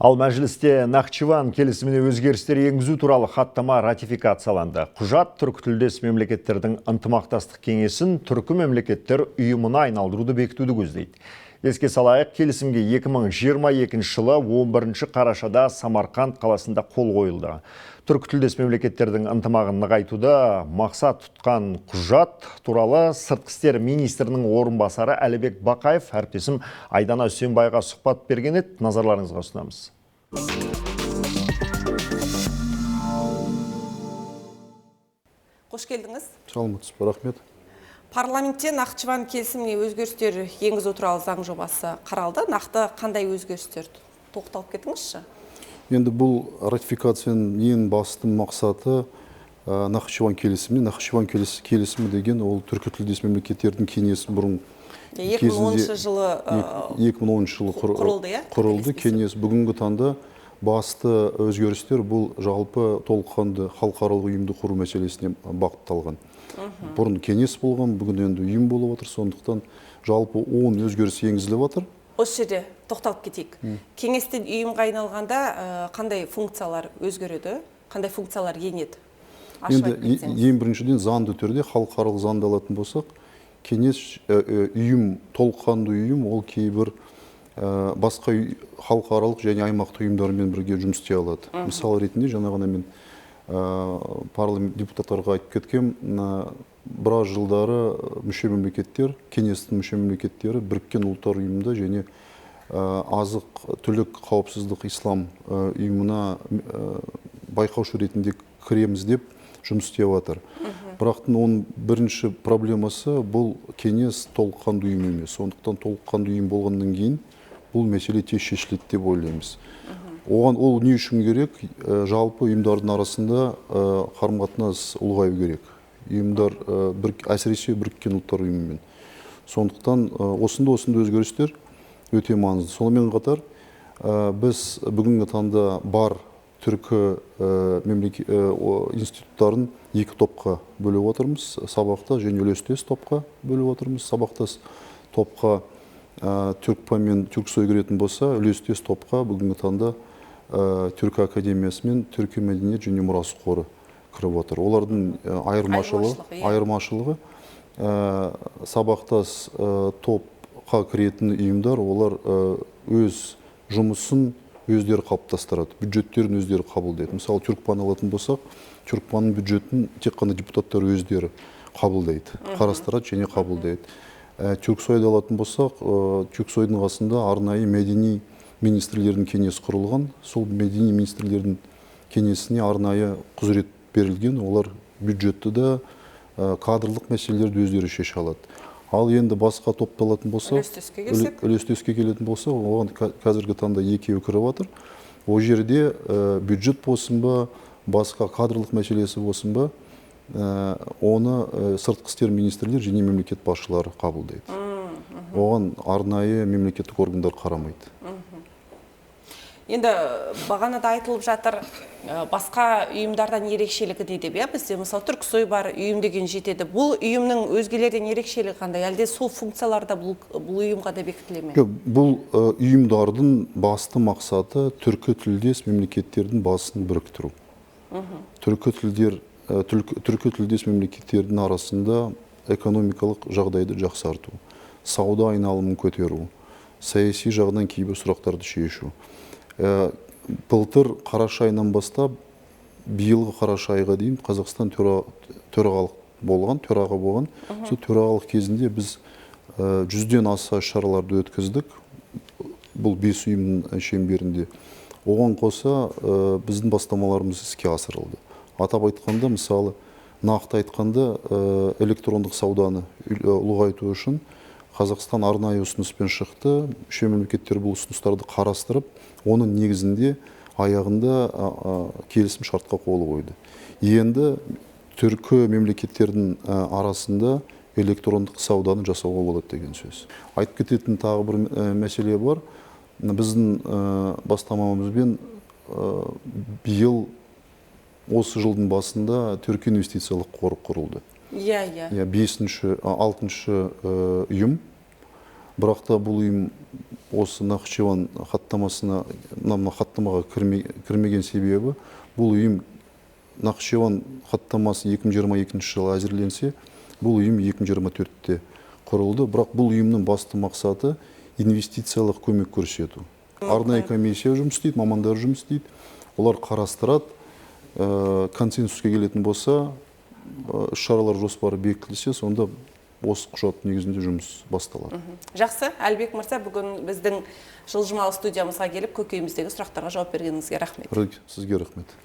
Ал мәжілісте Нахчыван келісіміне өзгерістер енгізу туралы хаттама ратификацияланды. Құжат түркітілдес мемлекеттердің ынтымақтастық кеңесін түркі мемлекеттер ұйымына айналдыруды бекітуді көздейді. Еске салайық, келісімге 2022 жылы 11 қарашада Самарқанд қаласында қол қойылды. Түркітілдес мемлекеттердің ынтымағын нығайтуда мақсат тұтқан құжат туралы сыртқы істер министрінің орынбасары Әлібек Бақаев әріптесім Айдана Үсенбайға сұхбат берген еді. Назарларыңызға ұсынамыз. Қош келдіңіз. Саламатсыз, рахмет. Парламентте Нахчыван келісіміне өзгерістер енгізу туралы заң жобасы қаралды. Нақты қандай өзгерістер? Тоқталып кетіңізші. Енді бұл ратификацияның ең басты мақсаты Нахчыван келісімі. Нахчыван келісімі деген ол түркітілдес мемлекеттердің кеңесі бұрын 2010 жылы құрылды. Кеңес бүгінгі таңда басты өзгерістер бұл жалпы толыққанды халықаралық ұйымды құру мәселесіне бағытталған. Бұрын кеңес болған, бүгін енді ұйым болып отыр, сондықтан жалпы 10 өзгеріс енгізіліп отыр. Осы жерде тоқталып кетейік. Кеңестен ұйымға айналғанда қандай функциялар өзгереді, қандай функциялар енеді? Енді ең біріншіден заңды түрде халықаралық заңды алатын болсақ, кеңес ұйым, толыққанды ұйым, ол кейбір басқа халықаралық және аймақты ұйымдармен бірге жұмыс істей алады. Мысал ретінде жаңа ғана мен парламент депутаттарға айтып кеткен, біраз жылдары мүше мемлекеттер, кеңестің мүше мемлекеттері біріккен ұлттар ұйымында және азық түлік қауіпсіздік ислам ұйымына байқаушы ретінде кіреміз деп жұмыс істеп жатыр. Бірақтың оның бірінші проблемасы бұл кеңес толыққанды ұйым емес. Сондықтан толыққанды ұйым болғаннан кейін бұл мәселе тез шешіледі деп ойлаймыз. Оған ол не үшін керек? Жалпы ұйымдардың арасында қарым-қатынас ұлғаю керек. Ұйымдар әсіресе біріккен ұлттар ұйымымен. Сондықтан осында өзгерістер өте маңызды. Сонымен қатар біз бүгінгі таңда бар түркі институттарын екі топқа бөліп отырмыз. Сабақтас және үлестес топқа бөліп отырмыз. Сабақтас топқа түркпа мен түрксой кіретін болса, үлестес топқа бүгінгі таңда түркі академиясы мен түркі мәдениет және мұрасы қоры кіріп отыр. Олардың айырмашылығы сабақтас топқа кіретін ұйымдар, олар өз жұмысын өздері қалыптастырады, бюджеттерін өздері қабылдайды. Мысалы, түркпаны алатын болсақ, түркпаның бюджетін тек қана депутаттар өздері қабылдайды, қарастырады және қабылдайды. Түрксойды алатын болсақ, түрксойдың қасында арнайы мәдени министрлердің кеңесі құрылған. Сол мәдени министрлердің кеңесіне арнайы құзырет берілген. Олар бюджетті де кадрлық мәселелерді өздері шеше алады. Ал енді басқа топталатын болса, үлестеске келетін болса, оған қазіргі таңда екеуі кіріп отыр. Ол жерде бюджет болсын ба, басқа кадрлық мәселесі болсын ба, оны сыртқы істер министрлер және мемлекет басшылары қабылдайды. Оған арнайы мемлекеттік органдар қарамайды. Енді бағанада айтылып жатыр, басқа ұйымдардан ерекшелігі не деп, бізде мысалы түрксой бар, ұйым деген жетеді. Бұл ұйымның өзгелерден ерекшелігі қандай? Әлде сол функцияларда бұл ұйымға да бекітіле ме? Бұл ұйымдардың басты мақсаты түркі тілдес мемлекеттердің басын біріктіру. Түркі тілдес мемлекеттердің арасында экономикалық жағдайды жақсарту, сауда айналымын көтеру, саяси жағынан кейбір сұрақтарды шешу. Былтыр қараша айынан бастап, биылғы қараша айға дейін Қазақстан төраға болған. Сол төрағалық кезінде біз 100-ден аса шараларды өткіздік. Бұл 5 ұйымның шеңберінде. Оған қоса біздің бастамаларымыз іске асырылды. Атап айтқанда, мысалы, нақты айтқанда, электрондық сауданы ұлғайту үшін Қазақстан арнайы ұсыныспен шықты. Мүше мемлекеттер бұл ұсыныстарды қарастырып, оның негізінде аяғында келісім шартқа қол қойды. Енді түркі мемлекеттердің арасында электрондық сауданы жасауға болады деген сөз. Айтып кететін тағы бір мәселе бар. Біздің бастамамызбен биыл осы жылдың басында түркі инвестициялық қоры құрылды. 6-шы ұйым. Бірақ та бұл ұйым осы Нахчыван хаттамасына, мына хаттамаға кірмеген себебі, бұл ұйым Нахчыван хаттамасы 2022 жылы әзірленсе, бұл ұйым 2024-те құрылды. Бірақ бұл ұйымның басты мақсаты инвестициялық көмек көрсету. Арнайы комиссия жұмыс істейді, мамандар жұмыс істейді. Олар қарастырады, консенсуске келетін болса, шаралар жоспары бекітілсе, сонда осы құжат негізінде жұмыс басталады. Жақсы, Әлбек мырза, бүгін біздің жылжымалы студиямызға келіп көкейіміздегі сұрақтарға жауап бергеніңізге рахмет. Сізге рахмет.